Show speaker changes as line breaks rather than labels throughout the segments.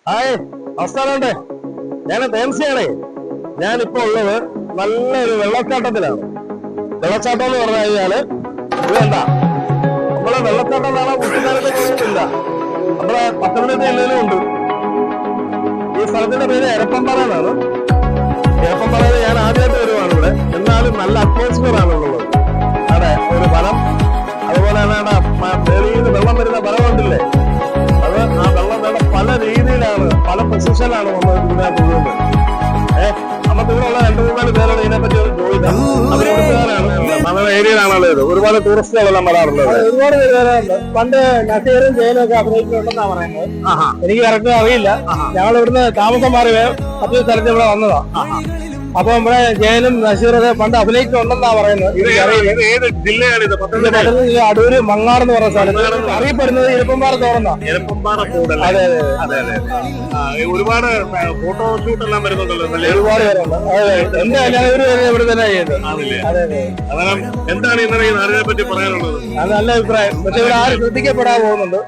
Hi, നമസ്കാരമുണ്ട്. ഞാൻ തേംസിയാണേ. ഞാനിപ്പോ ഉള്ളത് നല്ലൊരു വെള്ളച്ചാട്ടത്തിലാണ്. വെള്ളച്ചാട്ടം എന്ന് പറഞ്ഞു കഴിഞ്ഞാല് വേണ്ട നമ്മളെ വെള്ളച്ചാട്ടം കാണാൻ കുട്ടിക്കാലത്തെ പോകുന്നില്ല. നമ്മളെ പത്തനംതിട്ട ജില്ലയിലും ഉണ്ട്. ഈ സ്ഥലത്തിന്റെ പേര് എരപ്പമ്പാറ എന്നാണ്. എരപ്പമ്പാറയിൽ ഞാൻ ആദ്യമായിട്ട് വരുവാണ് ഇവിടെ. എന്നാലും നല്ല അറ്റ്മോസ്ഫിയർ ആണ് ഉള്ളത്. അവിടെ ഒരു വനം, അതുപോലെ തന്നെ വെളിയിൽ നിന്ന് വെള്ളം വരുന്ന വനം ഉണ്ടല്ലേ, അത് ആ വെള്ളം വേണ്ട പല രീതിയിലാണ്, പല പൊസിഷനിലാണ് നമ്മൾ ഇതിനകത്ത് ഉള്ളത്. നമുക്ക് ഇവിടെ ഉള്ള 2-3 പേരാണ് ഇതിനെപ്പറ്റി ഒരു ചോദിക്കാം. നമ്മുടെ ഏരിയയിലാണല്ലോ ഇത്. ഒരുപാട് ടൂറിസ്റ്റുകളെല്ലാം വരാറുള്ളത്.
ഒരുപാട് പേര് വരാറുണ്ട്. പണ്ട് നസീറും ജയിലും ഒക്കെ അഭിനയിച്ചിട്ടുണ്ടെന്നാ പറയുന്നത്. എനിക്ക് കറക്റ്റ് അറിയില്ല. ഞങ്ങൾ ഇവിടുന്ന് താമസം മാറി മറ്റൊരു സ്ഥലത്ത് ഇവിടെ വന്നതാ. അപ്പൊ നമ്മുടെ ജയനും നസീറൊക്കെ പണ്ട് അഭിനയിച്ചിട്ടുണ്ടെന്നാ പറയുന്നത്.
ഏത് ജില്ലയാണ് ഇത്?
അടൂര് മങ്ങാട് എന്ന് പറഞ്ഞ സ്ഥലത്ത് അറിയപ്പെടുന്നത് എരപ്പമ്പാറ തോറുന്ന.
അതെ അതെ അതെ. ഒരുപാട് ഫോട്ടോഷൂട്ട് എല്ലാം വരുന്നുണ്ടല്ലോ.
ഒരുപാട് പേരുണ്ട്. എന്റെ ഇവിടെ തന്നെ ചെയ്യുന്നത്.
അതെ. എന്താണ് ഇന്നലെ ഈ നാടിനെ പറ്റി പറയാനുള്ളത്?
അത് നല്ല അഭിപ്രായം. പക്ഷെ ഇവിടെ ആരും ശ്രദ്ധിക്കപ്പെടാൻ പോകുന്നുണ്ട്.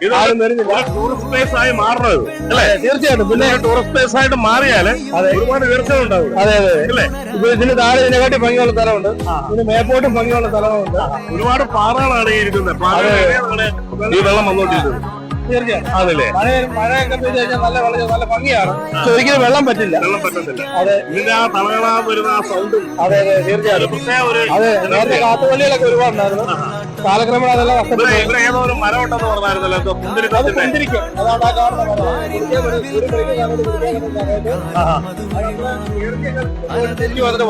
ടൂറിസ്റ്റ് പ്ലേസ് ആയി മാറണത് അല്ലേ?
തീർച്ചയായിട്ടും. പിന്നെ
ടൂറിസ്റ്റ് പ്ലേസ് ആയിട്ട് മാറിയാല് ഒരുപാട് ഉയർച്ചകൾ ഉണ്ടാവും.
അതെ അതെ അല്ലേ? ഇപ്പൊ ഇതിന് താഴെ ഇതിനെക്കാട്ടി ഭംഗിയുള്ള സ്ഥലമുണ്ട്. ഇതിന് മേപ്പോട്ടും ഭംഗിയുള്ള സ്ഥലമുണ്ട്.
ഒരുപാട് പാറകളാണ് ഈ ഇരിക്കുന്നത്. ഈ വെള്ളം വന്നോണ്ടിരിക്കുന്നത്.
തീർച്ചയായും
അതല്ലേ?
മഴയൊക്കെ പെയ്ത് കഴിഞ്ഞാൽ നല്ല ഭംഗിയാണ്. പക്ഷെ ഒരിക്കലും വെള്ളം പറ്റില്ല.
വെള്ളം പറ്റത്തില്ല.
അതെ.
ഇതിന്റെ ആ തളകളാ വരുന്ന ആ സൗണ്ടും.
അതെ അതെ തീർച്ചയായും. അതെ, നേരത്തെ കാത്തുപള്ളികളൊക്കെ ഒരുപാടുണ്ടായിരുന്നു. കാലക്രമേണ അതെല്ലാം നഷ്ടപ്പെട്ടു.
ഇവിടെ ഏതോ ഒരു മരം ഉണ്ടെന്ന് പറഞ്ഞായിരുന്നല്ലോ.
കുന്തിരിക്കം. അതാണ് ആ കാണുന്ന മരം.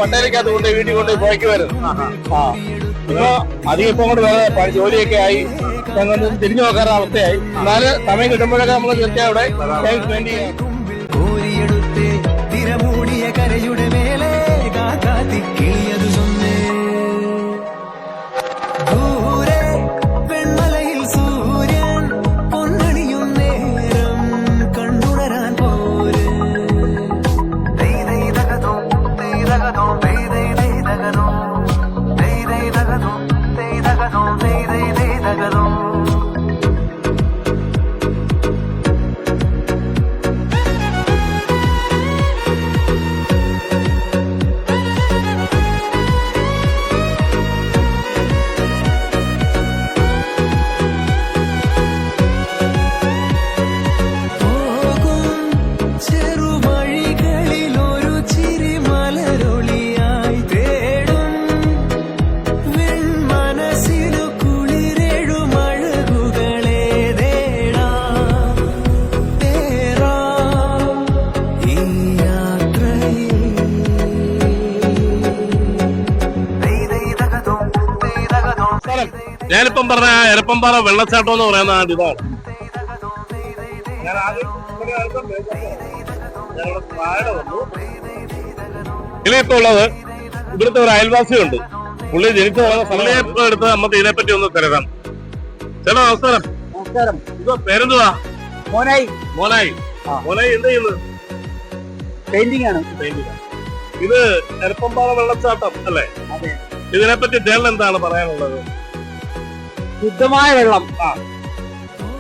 വണ്ടയിലേക്കകത്ത് കൊണ്ട് വീട്ടിൽ കൊണ്ട് പോയിക്കുമായിരുന്നു. ഇപ്പൊ അധികം ഇപ്പൊ കൊണ്ട് വേറെ ജോലിയൊക്കെ ആയി ഞങ്ങൾ തിരിഞ്ഞു നോക്കാറുള്ള അവസ്ഥയായി. എന്നാലും സമയം കിട്ടുമ്പോഴൊക്കെ നമ്മൾ തീർച്ചയായും അവിടെ ടൈം സ്പെൻഡ് ചെയ്യാം. കരയുടെ മേലെ ദൂരെ വെൺമലയിൽ സൂര്യൻ പൊന്നണിയും നേരം കണ്ടുണരാൻ പോരെ.
ഞാനിപ്പം പറഞ്ഞ എരപ്പമ്പാറ വെള്ളച്ചാട്ടം എന്ന് പറയുന്ന ഇതാണ്. ഞാൻ ആദ്യം ഇതിലിപ്പോ ഉള്ളത് ഇവിടുത്തെ ഒരു അയൽവാസിയുണ്ട്. പുള്ളി ജനിച്ചു പോകുന്ന സമയം എടുത്ത് നമുക്ക് ഇതിനെപ്പറ്റി ഒന്ന് തിരക്കാം. ചേട്ടാ നമസ്കാരം.
നമസ്കാരം.
ഇതോ പേരെന്തുവാ?
മോനായി.
മോനായി. മോനായി എന്ത് ചെയ്യുന്നത്?
പെയിന്റിംഗ് ആണ്.
ഇത് എരപ്പമ്പാറ വെള്ളച്ചാട്ടം അല്ലേ? ഇതിനെപ്പറ്റി ചേട്ടൻ എന്താണ് പറയാനുള്ളത്?
ശുദ്ധമായ വെള്ളം.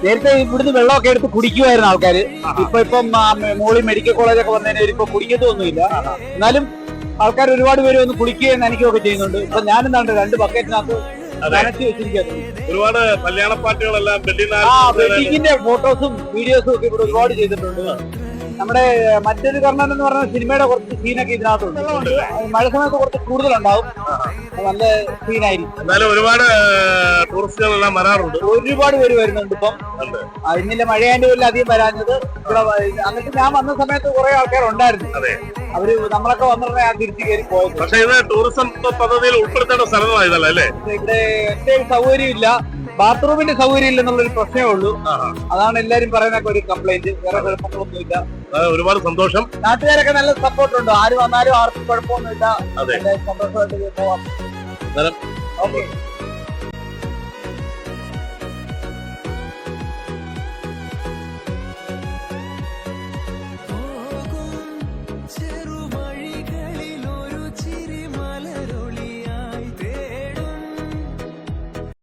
നേരത്തെ ഇവിടുന്ന് വെള്ളമൊക്കെ എടുത്ത് കുടിക്കുമായിരുന്നു ആൾക്കാര്. ഇപ്പം മോളി മെഡിക്കൽ കോളേജൊക്കെ വന്നതിന് ഇപ്പൊ കുടിക്കത്തൊന്നുമില്ല. എന്നാലും ആൾക്കാർ ഒരുപാട് പേര് വന്ന് കുടിക്കുകയും നനയ്ക്കുകയൊക്കെ ചെയ്യുന്നുണ്ട്. ഇപ്പൊ ഞാനെന്താണ്ട് 2 ബക്കറ്റിനകത്ത് നനച്ച് വെച്ചിരിക്കുന്നു.
ഒരുപാട് കല്യാണ പാർട്ടികളെല്ലാം
വെഡിങ്ങിന്റെ ഫോട്ടോസും വീഡിയോസും ഒക്കെ ഇവിടെ ഒരുപാട് ചെയ്തിട്ടുണ്ട്. നമ്മുടെ മറ്റൊരു കർണൻ എന്ന് പറഞ്ഞ സിനിമയുടെ കുറച്ച് സീനൊക്കെ ഇതിനകത്തുണ്ട്. മഴ സമയത്ത് കുറച്ച് കൂടുതലുണ്ടാവും. നല്ല സീനായിരിക്കും.
എന്നാലും ഒരുപാട് ടൂറിസ്റ്റുകളെല്ലാം വരാറുണ്ട്.
ഒരുപാട് പേര് വരുന്നുണ്ട് ഇപ്പം. ഇന്നില്ല മഴയാൻ്റെ പേരിൽ അധികം വരാഞ്ഞത്. ഇവിടെ എന്നിട്ട് ഞാൻ വന്ന സമയത്ത് കുറെ ആൾക്കാർ ഉണ്ടായിരുന്നു. അവര് നമ്മളൊക്കെ വന്നിട്ട് ഞാൻ തിരിച്ചു കയറി പോയത്.
പക്ഷെ ഇത് ടൂറിസം പദ്ധതിയിൽ ഉൾപ്പെടുത്തേണ്ട സ്ഥലങ്ങളായതല്ലേ അല്ലേ?
ഇവിടെ എന്റെ സൗകര്യം ഇല്ല, ബാത്റൂമിന്റെ സൗകര്യം ഇല്ലെന്നുള്ളൊരു പ്രശ്നമേ ഉള്ളൂ. അതാണ് എല്ലാരും പറയുന്ന ഒരു കംപ്ലൈന്റ്. വേറെ കുഴപ്പങ്ങളൊന്നും ഇല്ല.
ഒരുപാട് സന്തോഷം.
നാട്ടുകാരൊക്കെ നല്ല സപ്പോർട്ടുണ്ട്. ആര് വന്നാലും ആർക്കും കുഴപ്പമൊന്നുമില്ല. സന്തോഷമായിട്ട് പോവാം.
ഓക്കെ.